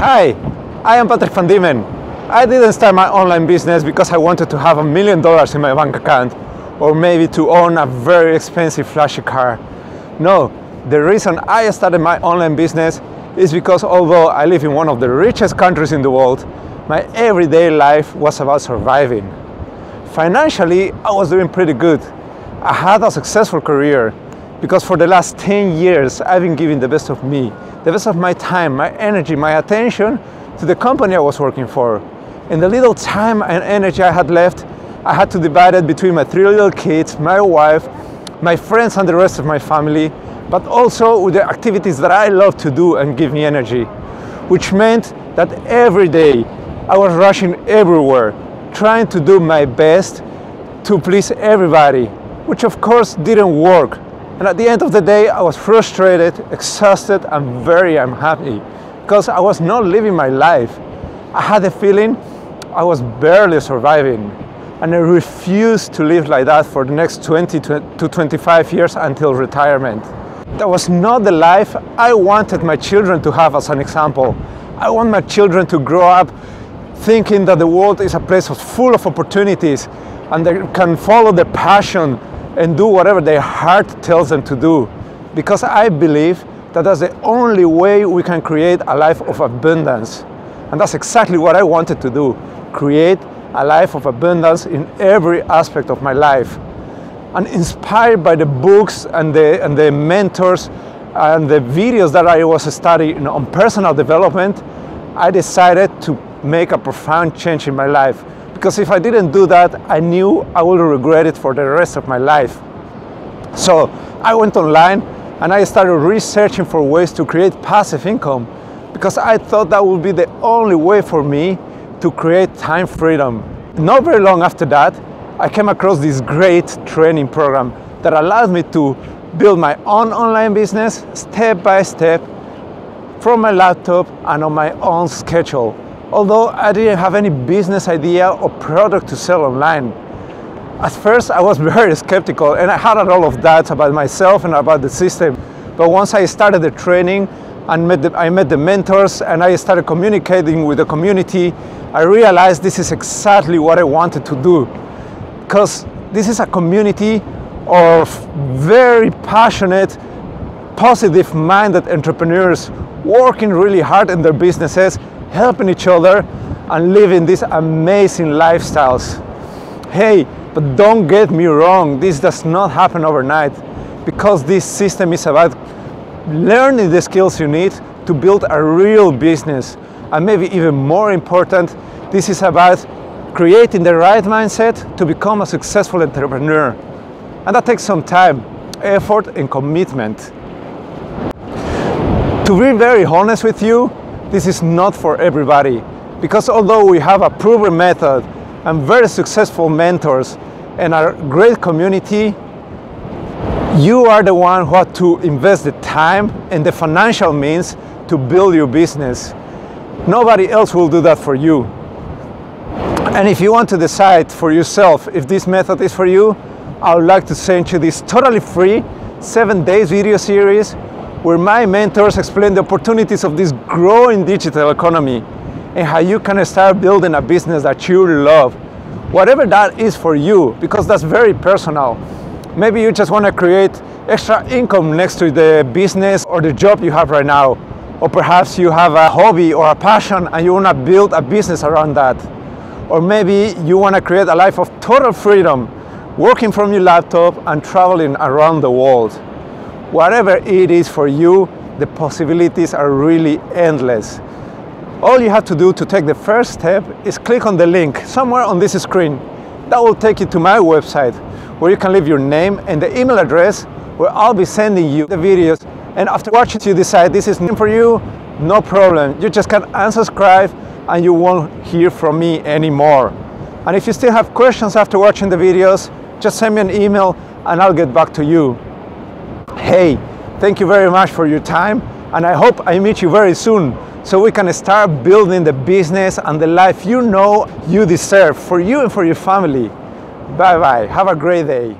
Hi, I am Patrick van Diemen. I didn't start my online business because I wanted to have $1 million in my bank account or maybe to own a very expensive flashy car. No, the reason I started my online business is because although I live in one of the richest countries in the world, my everyday life was about surviving. Financially, I was doing pretty good. I had a successful career because for the last 10 years I've been giving the best of me, the best of my time, my energy, my attention to the company I was working for. And the little time and energy I had left, I had to divide it between my 3 little kids, my wife, my friends and the rest of my family, but also with the activities that I love to do and give me energy, which meant that every day I was rushing everywhere, trying to do my best to please everybody, which of course didn't work. And at the end of the day, I was frustrated, exhausted, and very unhappy because I was not living my life. I had a feeling I was barely surviving, and I refused to live like that for the next 20 to 25 years until retirement. That was not the life I wanted my children to have as an example. I want my children to grow up thinking that the world is a place full of opportunities and they can follow their passion and do whatever their heart tells them to do. Because I believe that that's the only way we can create a life of abundance. And that's exactly what I wanted to do, create a life of abundance in every aspect of my life. And inspired by the books and the mentors and the videos that I was studying on personal development, I decided to make a profound change in my life. Because if I didn't do that, I knew I would regret it for the rest of my life. So I went online and I started researching for ways to create passive income, because I thought that would be the only way for me to create time freedom. Not very long after that, I came across this great training program that allowed me to build my own online business step by step from my laptop and on my own schedule. Although I didn't have any business idea or product to sell online. At first I was very skeptical and I had a lot of doubts about myself and about the system. But once I started the training and I met the mentors and I started communicating with the community, I realized this is exactly what I wanted to do. Because this is a community of very passionate, positive-minded entrepreneurs working really hard in their businesses, helping each other and living these amazing lifestyles. Hey, but don't get me wrong, this does not happen overnight, because this system is about learning the skills you need to build a real business. And maybe even more important, this is about creating the right mindset to become a successful entrepreneur. And that takes some time, effort, and commitment. To be very honest with you, this is not for everybody, because although we have a proven method and very successful mentors and a great community, you are the one who has to invest the time and the financial means to build your business. Nobody else will do that for you. And if you want to decide for yourself if this method is for you, I would like to send you this totally free 7-day video series where my mentors explain the opportunities of this growing digital economy and how you can start building a business that you love. Whatever that is for you, because that's very personal. Maybe you just want to create extra income next to the business or the job you have right now. Or perhaps you have a hobby or a passion and you want to build a business around that. Or maybe you want to create a life of total freedom, working from your laptop and traveling around the world. Whatever it is for you, the possibilities are really endless. All you have to do to take the first step is click on the link somewhere on this screen. That will take you to my website, where you can leave your name and the email address where I'll be sending you the videos. And after watching, you decide this is not for you, no problem. You just can unsubscribe and you won't hear from me anymore. And if you still have questions after watching the videos, just send me an email and I'll get back to you. Hey, thank you very much for your time, and I hope I meet you very soon so we can start building the business and the life you know you deserve for you and for your family. Bye bye. Have a great day.